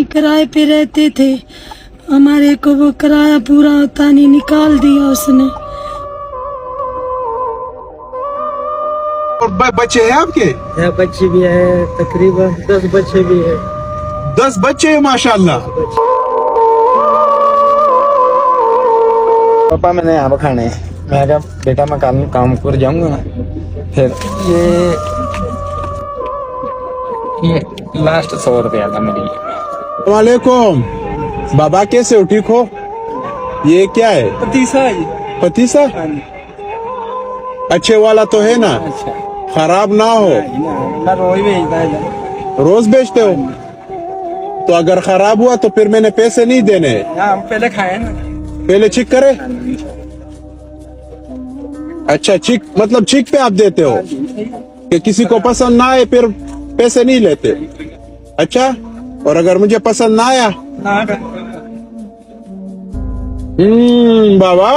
नहीं, किराए पे रहते थे, हमारे को वो किराया पूरा होता नहीं, निकाल दिया उसने। और बच्चे हैं आपके? बच्चे भी है, तकरीबन 10 बच्चे भी है। 10 बच्चे हैं माशाल्लाह। पापा मैंने यहाँ खाने, मैं कहा बेटा मैं कल काम कर जाऊंगा। फिर ये लास्ट 100 रुपया था मेरी। वालेकुम बाबा, कैसे हो? ठीक हो? ये क्या है? पतीसा है। पतीसा? अच्छे वाला तो है ना? अच्छा, खराब ना हो? मैं रोज भेजता है। रोज बेचते हो? तो अगर खराब हुआ तो फिर मैंने पैसे नहीं देने। हम पहले खाए ना। पहले चेक करे? अच्छा, चेक मतलब चेक पे आप देते हो कि किसी को पसंद ना आए फिर पैसे नहीं लेते? अच्छा, और अगर मुझे पसंद ना आया? बाबा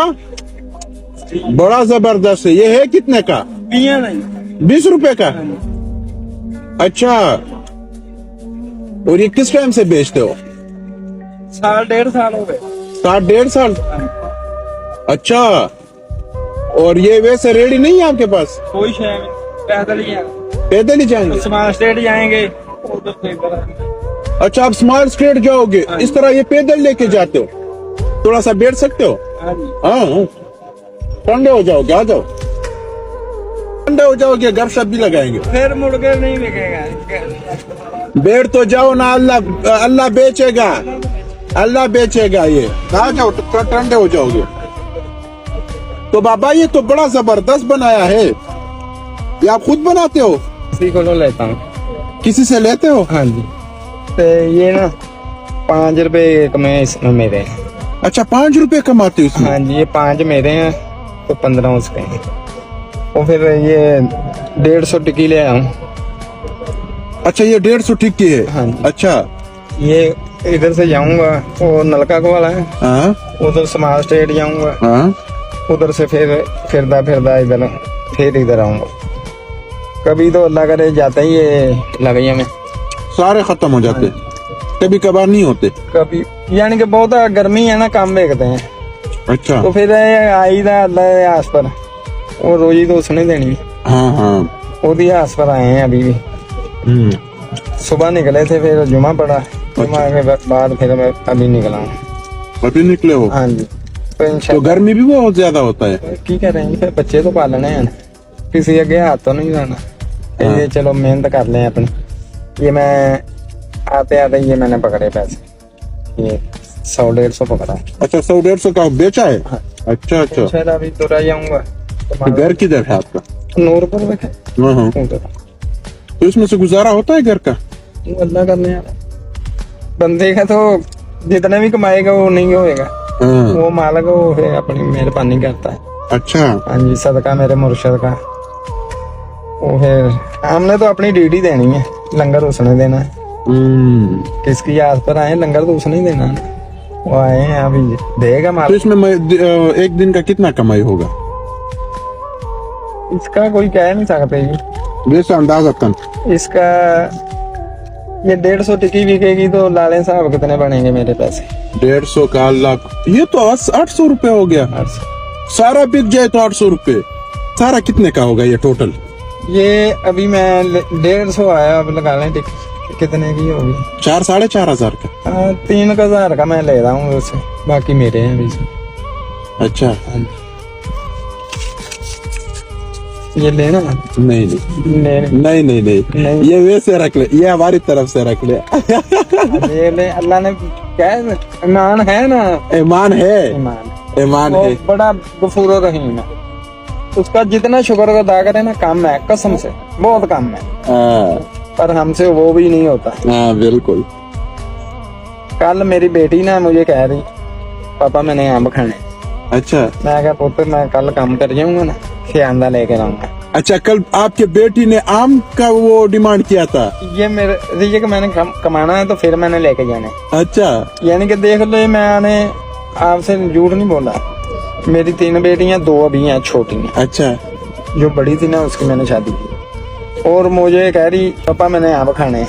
बड़ा जबरदस्त है। ये है कितने का? 20 रुपए का? अच्छा, और ये किस टाइम से बेचते हो? 1.5 साल हो गए। 1.5 साल? अच्छा, और ये वैसे रेडी नहीं है आपके पास? कोई शय में पैदल ही पैदल ही जाएंगे? स्मार्ट स्टेट जाएंगे। अच्छा, आप स्मार्ट स्ट्रीट जाओगे, इस तरह ये पैदल लेके जाते हो? थोड़ा सा बैठ सकते हो? हाँ, ठंडे हो जाओगे, आ जाओ, ठंडे हो जाओगे, गपशप भी लगाएंगे। फिर मुड़कर नहीं बिकेगा। बैठ तो जाओ ना, अल्लाह बेचेगा, अल्लाह बेचेगा। ये आ जाओ, ठंडे हो जाओगे। तो बाबा ये तो बड़ा जबरदस्त बनाया है, ये आप खुद बनाते हो? किसी को लेता हूँ। किसी से लेते हो? हाँ जी। तो ये ना 5 रुपए कमाए इसमें मेरे। अच्छा, 5 रुपए कमाते हो इसमें? हाँ जी, ये 5 मेरे हैं तो 15 उसके हैं। और फिर ये 150 टिक्की ले आऊँ। अच्छा, ये 150 टिक्की है? हाँ जी। अच्छा, ये इधर से जाऊंगा, वो नलका को वाला है, हाँ उधर स्मार्ट स्टेट जाऊंगा, हाँ, उधर से फिर फिरदा इधर, फिर इधर आऊंगा। कभी तो अल्लाह करे जाता ही ये लगैया में सारे खत्म हो जाते, कभी कभार नहीं होते। कभी, यानी कि बहुत गर्मी है ना, काम देखते हैं। अच्छा, तो फिर आई था अल्लाह आस पर, वो रोजी तो उसने देनी। हाँ हाँ, वो आस पर आए हैं अभी भी। सुबह निकले थे, फिर जुमा पड़ा, जुमा के बाद फिर मैं अभी निकला हूँ। अभी निकले हो? हाँ जी। तो तो इंशाल्लाह गर्मी भी बहुत ज्यादा होता है। की करेंगे, फिर बच्चे तो पालने हैं, किसी आगे हाथ तो नहीं जाना। ये चलो मेहनत कर लें अपनी। ये मैं आते आते ये मैंने पकड़े पैसे, ये 100-150 पकड़ा। अच्छा, 100-150 का बेचा है? अच्छा अच्छा। शायद अभी तो रह जाऊंगा। तो घर किधर है आपका? नूरपुर में है। हाँ हाँ। तो इसमें से गुजारा होता है घर का? वो अल्लाह करने वाला बंदे का, तो जितना भी कमाएगा वो नहीं होएगा। हाँ। वो मालिक वो है, अपनी मेहरबानी करता है। अच्छा, हाँ जी, सदका मेरे मुर्शिद का। वो फिर हमने तो अपनी ड्यूटी देनी है, लंगर उसने देना है। किसकी याद पर आए, लंगर तो उसने ही देना है। वो आए हैं अभी, देगा तो मालिक। इसमें एक दिन का कितना कमाई होगा? इसका कोई कह नहीं सकते जी, वैसे अंदाजतन। इसका ये 150 टिक्की बिकेगी तो लाले साहब कितने बनेंगे मेरे पैसे? 150 का लाख, ये तो 800 रुपए हो गया। सारा बिक जाए तो 800 रुपए, सारा कितने का होगा ये टोटल? ये अभी मैं 150 आया, अब लगा लें टिक्की कितने की होगी? 4-4.5 हजार का। 3,000 का मैं ले रहा हूँ उससे, बाकी मेरे हैं अभी से। अच्छा, ये लेना? नहीं नहीं ले नहीं नहीं नहीं, ये वैसे रख ले, ये हमारी तरफ से रख ले। ये ले, अल्लाह ने क्या है, ईमान है ना, ईमान है, ईमान ईमान वो है। बड़ा गफूर रहीम है, उसका जितना शुक्र अदा करे ना कम है, कसम से बहुत कम है। पर हमसे वो भी नहीं होता। हाँ बिल्कुल। कल मेरी बेटी ना मुझे कह रही, पापा मैंने आम खाने। अच्छा, मैं कहा पुत्र मैं कल काम कर जाऊंगा ना, फिर आंदा लेके आऊंगा। अच्छा, कल आपके बेटी ने आम का वो डिमांड किया था? ये मेरे रिज़्क मैंने कमाना है तो फिर मैंने लेके जाना है। अच्छा, यानी कि देख लो, मैंने आपसे झूठ नहीं बोला, मेरी 3 बेटियां, 2 अभी हैं छोटी हैं। अच्छा, जो बड़ी थी ना उसकी मैंने शादी की, और मुझे कह रही पापा मैंने आम खाने हैं।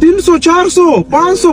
300 400 500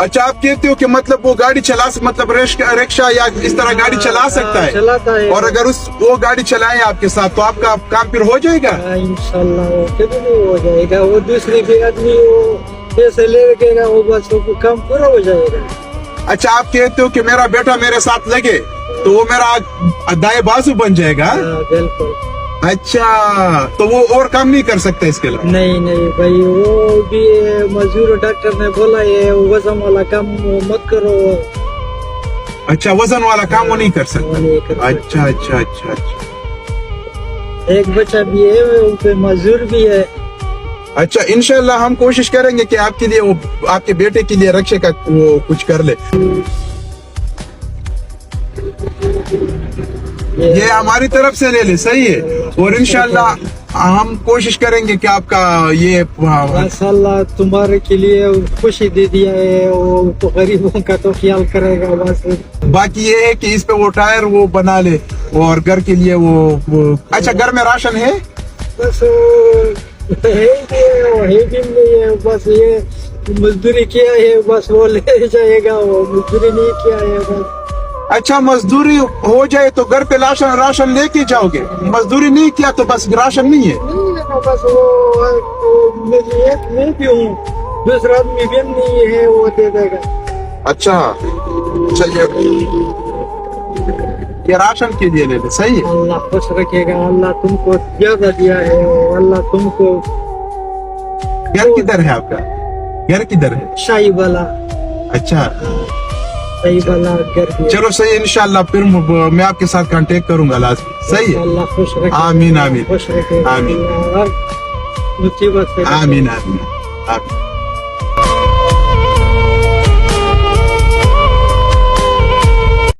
अच्छा, आप कहते हो कि मतलब वो गाड़ी मतलब रिक्शा या इस तरह गाड़ी चला सकता है, चलाता है। और अगर वो गाड़ी चलाए आपके साथ तो आपका काम फिर हो जाएगा? इंशाल्लाह वो कभी नहीं हो जाएगा, वो दूसरे के आदमी वो पैसे लेगा, वो बस वो काम पूरा हो जाएगा। अच्छा, आप कहते हो कि मेरा बेटा मेरे साथ लगे तो वो मेरा दाएं बाजू बन जाएगा? बिल्कुल। अच्छा, तो वो और काम नहीं कर सकता इसके लिए? नहीं नहीं भाई, वो भी मजदूर डॉक्टर ने बोला है वजन वाला काम मत करो। अच्छा, वजन वाला काम वो नहीं कर सकता? वो नहीं कर सकता। अच्छा अच्छा अच्छा अच्छा। एक बच्चा भी है, वो पे मजदूर भी है। अच्छा, इंशाल्लाह हम कोशिश करेंगे कि आपके लिए वो आपके बेटे के लिए रक्षे का वो कुछ कर ले। ये हमारी तरफ से ले ले, सही है, और इंशाल्लाह हम कोशिश करेंगे कि आपका ये माशाल्लाह तुम्हारे के लिए खुशी दे दिया है, वो तो गरीबों का तो ख्याल करेगा बस। बाकी ये है कि इस पे वो टायर वो बना ले, और घर के लिए वो अच्छा, घर में राशन है? बस वो है भी नहीं है, बस ये मजदूरी किया है, बस वो ले जाएगा, वो मजदूरी नहीं किया है बस। अच्छा, मजदूरी हो जाए तो घर पे राशन लेके जाओगे, मजदूरी नहीं किया तो बस राशन नहीं है? बस वो मैं भी हूँ, दूसरा आदमी भी नहीं है, वो दे देगा। अच्छा, चलिए ये राशन के लिए ले ले, सही है। अल्लाह खुश रखेगा, अल्लाह तुमको ज्यादा दिया है, अल्लाह तुमको। घर किधर है आपका? घर किधर है? शाही वाला। अच्छा, सही वाला घर भी है। चलो सही, इंशाल्लाह फिर मैं आपके साथ कांटेक्ट करूंगा लाजमी, सही है। अल्लाह खुश रखेगा। आमीन आमीन खुश रखेगा। आमीन मुसीबत से आमीन आमीन आमीन।